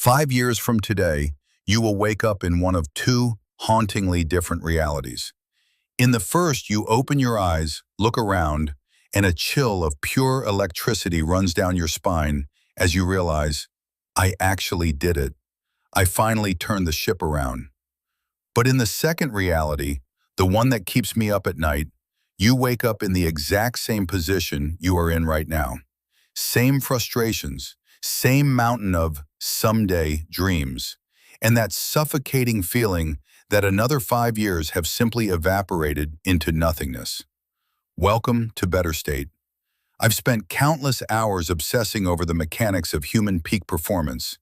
5 years from today, you will wake up in one of two hauntingly different realities. In the first, you open your eyes, look around, and a chill of pure electricity runs down your spine as you realize, I actually did it. I finally turned the ship around. But in the second reality, the one that keeps me up at night, you wake up in the exact same position you are in right now. Same frustrations, same mountain of someday dreams, and that suffocating feeling that another 5 years have simply evaporated into nothingness. Welcome to Better State. I've spent countless hours obsessing over the mechanics of human peak performance,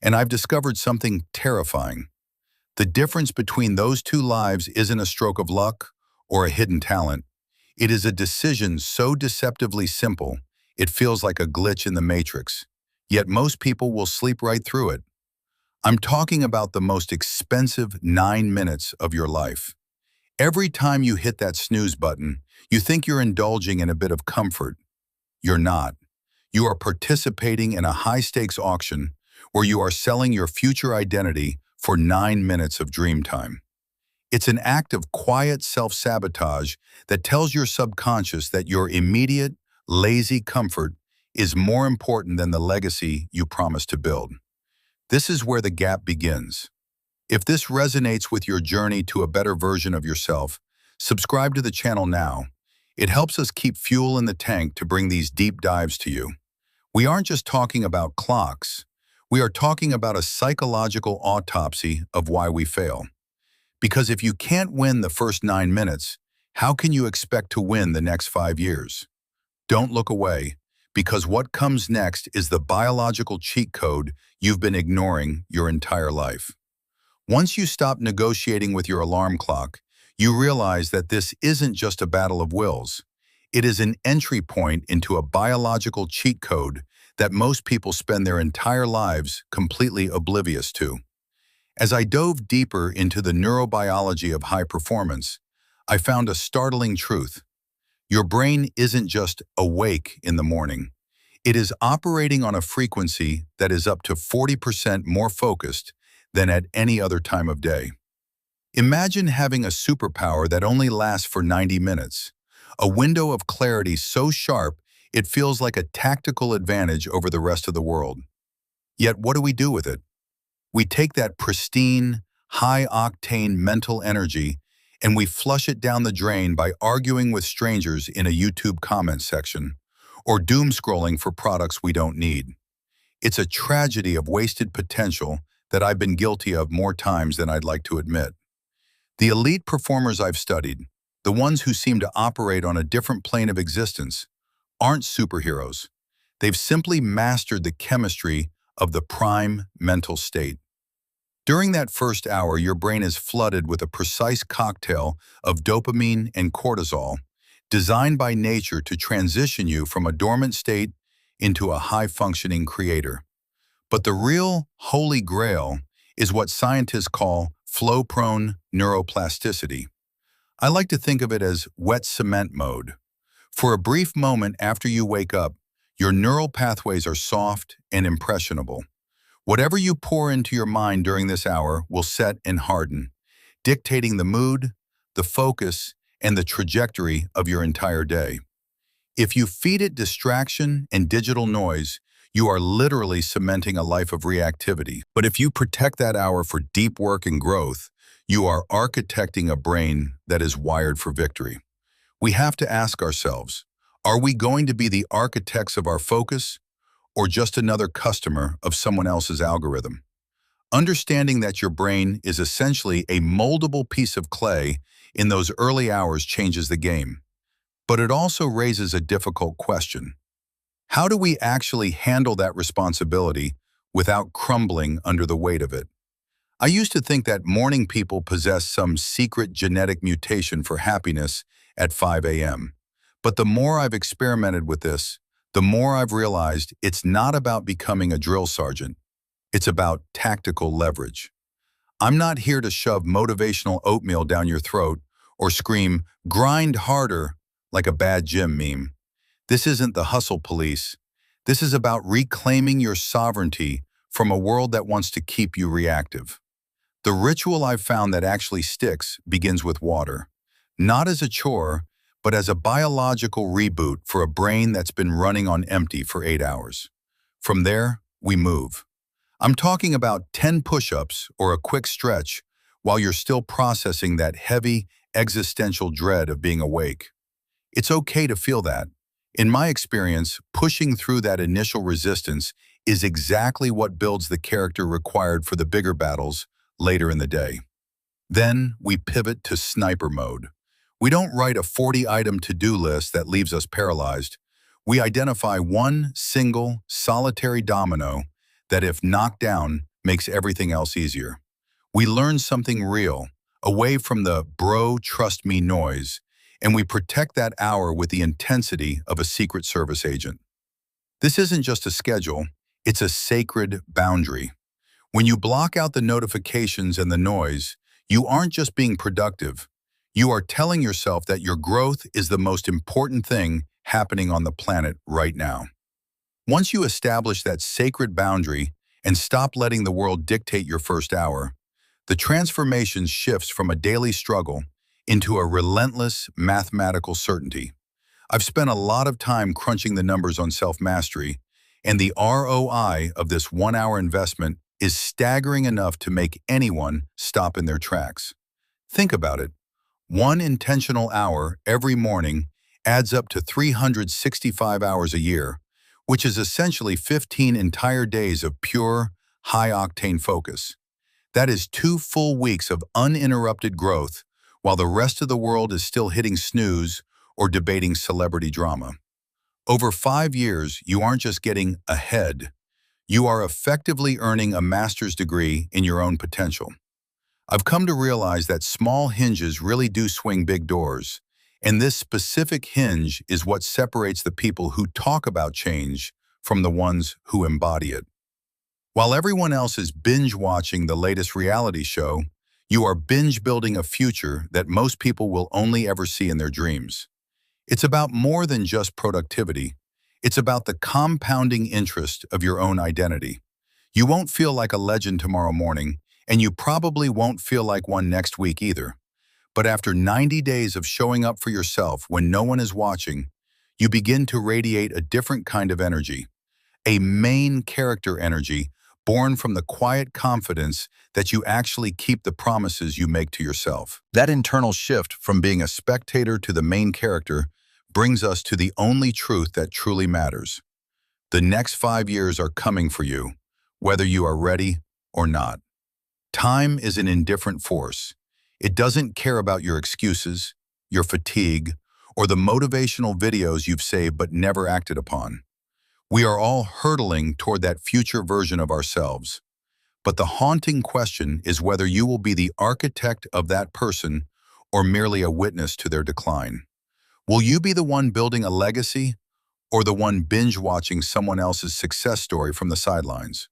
and I've discovered something terrifying. The difference between those two lives isn't a stroke of luck or a hidden talent. It is a decision so deceptively simple, it feels like a glitch in the matrix. Yet most people will sleep right through it. I'm talking about the most expensive 9 minutes of your life. Every time you hit that snooze button, you think you're indulging in a bit of comfort. You're not. You are participating in a high-stakes auction where you are selling your future identity for 9 minutes of dream time. It's an act of quiet self-sabotage that tells your subconscious that your immediate, lazy comfort is more important than the legacy you promise to build. This is where the gap begins. If this resonates with your journey to a better version of yourself, subscribe to the channel now. It helps us keep fuel in the tank to bring these deep dives to you. We aren't just talking about clocks. We are talking about a psychological autopsy of why we fail. Because if you can't win the first 9 minutes, how can you expect to win the next 5 years? Don't look away, because what comes next is the biological cheat code you've been ignoring your entire life. Once you stop negotiating with your alarm clock, you realize that this isn't just a battle of wills. It is an entry point into a biological cheat code that most people spend their entire lives completely oblivious to. As I dove deeper into the neurobiology of high performance, I found a startling truth. Your brain isn't just awake in the morning. It is operating on a frequency that is up to 40% more focused than at any other time of day. Imagine having a superpower that only lasts for 90 minutes, a window of clarity so sharp it feels like a tactical advantage over the rest of the world. Yet what do we do with it? We take that pristine, high-octane mental energy and we flush it down the drain by arguing with strangers in a YouTube comment section or doom scrolling for products we don't need. It's a tragedy of wasted potential that I've been guilty of more times than I'd like to admit. The elite performers I've studied, the ones who seem to operate on a different plane of existence, aren't superheroes. They've simply mastered the chemistry of the prime mental state. During that first hour, your brain is flooded with a precise cocktail of dopamine and cortisol, designed by nature to transition you from a dormant state into a high-functioning creator. But the real holy grail is what scientists call flow-prone neuroplasticity. I like to think of it as wet cement mode. For a brief moment after you wake up, your neural pathways are soft and impressionable. Whatever you pour into your mind during this hour will set and harden, dictating the mood, the focus, and the trajectory of your entire day. If you feed it distraction and digital noise, you are literally cementing a life of reactivity. But if you protect that hour for deep work and growth, you are architecting a brain that is wired for victory. We have to ask ourselves, are we going to be the architects of our focus, or just another customer of someone else's algorithm? Understanding that your brain is essentially a moldable piece of clay in those early hours changes the game. But it also raises a difficult question. How do we actually handle that responsibility without crumbling under the weight of it? I used to think that morning people possess some secret genetic mutation for happiness at 5 a.m. But the more I've experimented with this, the more I've realized it's not about becoming a drill sergeant. It's about tactical leverage. I'm not here to shove motivational oatmeal down your throat or scream, grind harder, like a bad gym meme. This isn't the hustle police. This is about reclaiming your sovereignty from a world that wants to keep you reactive. The ritual I've found that actually sticks begins with water, not as a chore, but as a biological reboot for a brain that's been running on empty for 8 hours. From there, we move. I'm talking about 10 push-ups or a quick stretch while you're still processing that heavy, existential dread of being awake. It's okay to feel that. In my experience, pushing through that initial resistance is exactly what builds the character required for the bigger battles later in the day. Then we pivot to sniper mode. We don't write a 40-item to-do list that leaves us paralyzed. We identify one single, solitary domino that, if knocked down, makes everything else easier. We learn something real, away from the bro, trust me noise, and we protect that hour with the intensity of a Secret Service agent. This isn't just a schedule, it's a sacred boundary. When you block out the notifications and the noise, you aren't just being productive. You are telling yourself that your growth is the most important thing happening on the planet right now. Once you establish that sacred boundary and stop letting the world dictate your first hour, the transformation shifts from a daily struggle into a relentless mathematical certainty. I've spent a lot of time crunching the numbers on self-mastery, and the ROI of this 1-hour investment is staggering enough to make anyone stop in their tracks. Think about it. One intentional hour every morning adds up to 365 hours a year, which is essentially 15 entire days of pure, high-octane focus. That is 2 full weeks of uninterrupted growth, while the rest of the world is still hitting snooze or debating celebrity drama. Over 5 years, you aren't just getting ahead. You are effectively earning a master's degree in your own potential. I've come to realize that small hinges really do swing big doors, and this specific hinge is what separates the people who talk about change from the ones who embody it. While everyone else is binge-watching the latest reality show, you are binge-building a future that most people will only ever see in their dreams. It's about more than just productivity. It's about the compounding interest of your own identity. You won't feel like a legend tomorrow morning, and you probably won't feel like one next week either. But after 90 days of showing up for yourself when no one is watching, you begin to radiate a different kind of energy, a main character energy born from the quiet confidence that you actually keep the promises you make to yourself. That internal shift from being a spectator to the main character brings us to the only truth that truly matters. The next 5 years are coming for you, whether you are ready or not. Time is an indifferent force. It doesn't care about your excuses, your fatigue, or the motivational videos you've saved but never acted upon. We are all hurtling toward that future version of ourselves. But the haunting question is whether you will be the architect of that person or merely a witness to their decline. Will you be the one building a legacy or the one binge-watching someone else's success story from the sidelines?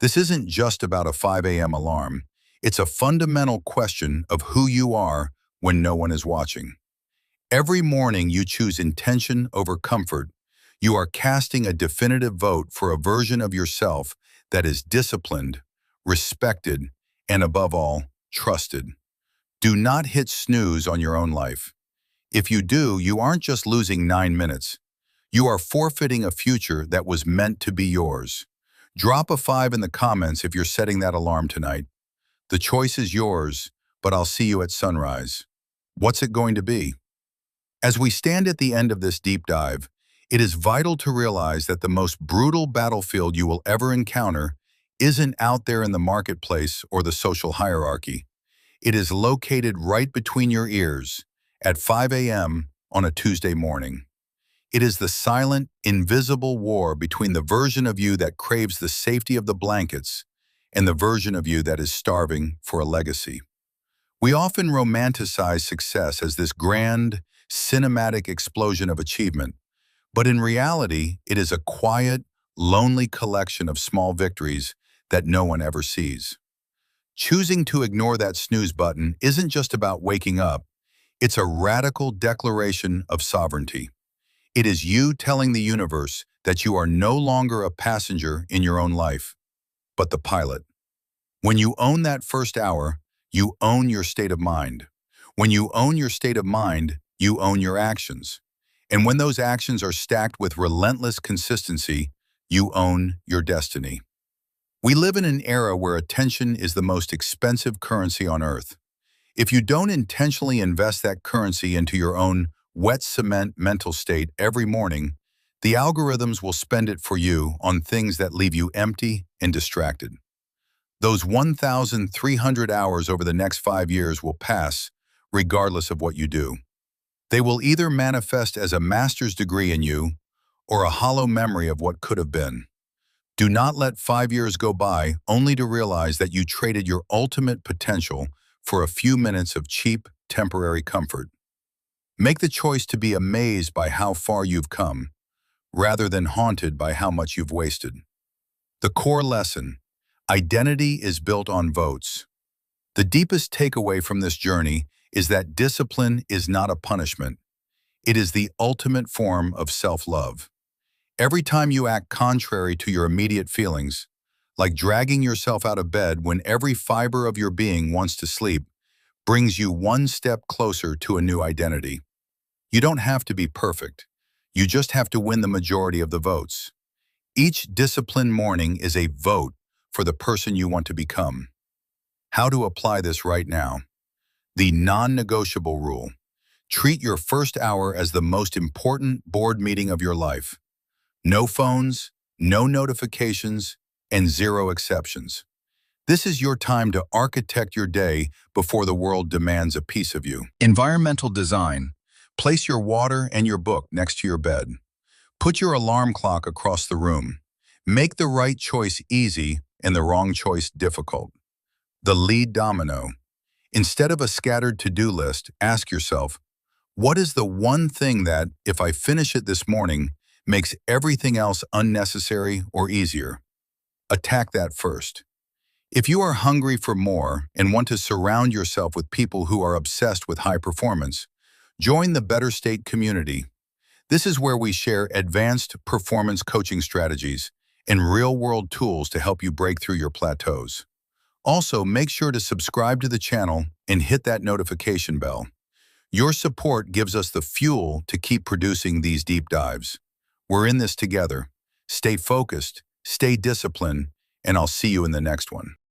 This isn't just about a 5 a.m. alarm. It's a fundamental question of who you are when no one is watching. Every morning you choose intention over comfort. You are casting a definitive vote for a version of yourself that is disciplined, respected, and above all, trusted. Do not hit snooze on your own life. If you do, you aren't just losing 9 minutes. You are forfeiting a future that was meant to be yours. Drop a 5 in the comments if you're setting that alarm tonight. The choice is yours, but I'll see you at sunrise. What's it going to be? As we stand at the end of this deep dive, it is vital to realize that the most brutal battlefield you will ever encounter isn't out there in the marketplace or the social hierarchy. It is located right between your ears at 5 a.m. on a Tuesday morning. It is the silent, invisible war between the version of you that craves the safety of the blankets and the version of you that is starving for a legacy. We often romanticize success as this grand, cinematic explosion of achievement, but in reality, it is a quiet, lonely collection of small victories that no one ever sees. Choosing to ignore that snooze button isn't just about waking up. It's a radical declaration of sovereignty. It is you telling the universe that you are no longer a passenger in your own life. but the pilot. When you own that first hour, you own your state of mind. When you own your state of mind, you own your actions. And when those actions are stacked with relentless consistency, you own your destiny. We live in an era where attention is the most expensive currency on earth. If you don't intentionally invest that currency into your own wet cement mental state every morning, the algorithms will spend it for you on things that leave you empty and distracted. Those 1,300 hours over the next 5 years will pass, regardless of what you do. They will either manifest as a master's degree in you or a hollow memory of what could have been. Do not let 5 years go by only to realize that you traded your ultimate potential for a few minutes of cheap, temporary comfort. Make the choice to be amazed by how far you've come, rather than haunted by how much you've wasted. The core lesson: identity is built on votes. The deepest takeaway from this journey is that discipline is not a punishment. It is the ultimate form of self-love. Every time you act contrary to your immediate feelings, like dragging yourself out of bed when every fiber of your being wants to sleep, brings you one step closer to a new identity. You don't have to be perfect. You just have to win the majority of the votes. Each disciplined morning is a vote for the person you want to become. How to apply this right now? The non-negotiable rule. Treat your first hour as the most important board meeting of your life. No phones, no notifications, and zero exceptions. This is your time to architect your day before the world demands a piece of you. Environmental design. Place your water and your book next to your bed. Put your alarm clock across the room. Make the right choice easy and the wrong choice difficult. The lead domino. Instead of a scattered to-do list, ask yourself, what is the one thing that, if I finish it this morning, makes everything else unnecessary or easier? Attack that first. If you are hungry for more and want to surround yourself with people who are obsessed with high performance, join the Better State community. This is where we share advanced performance coaching strategies and real-world tools to help you break through your plateaus. Also, make sure to subscribe to the channel and hit that notification bell. Your support gives us the fuel to keep producing these deep dives. We're in this together. Stay focused, stay disciplined, and I'll see you in the next one.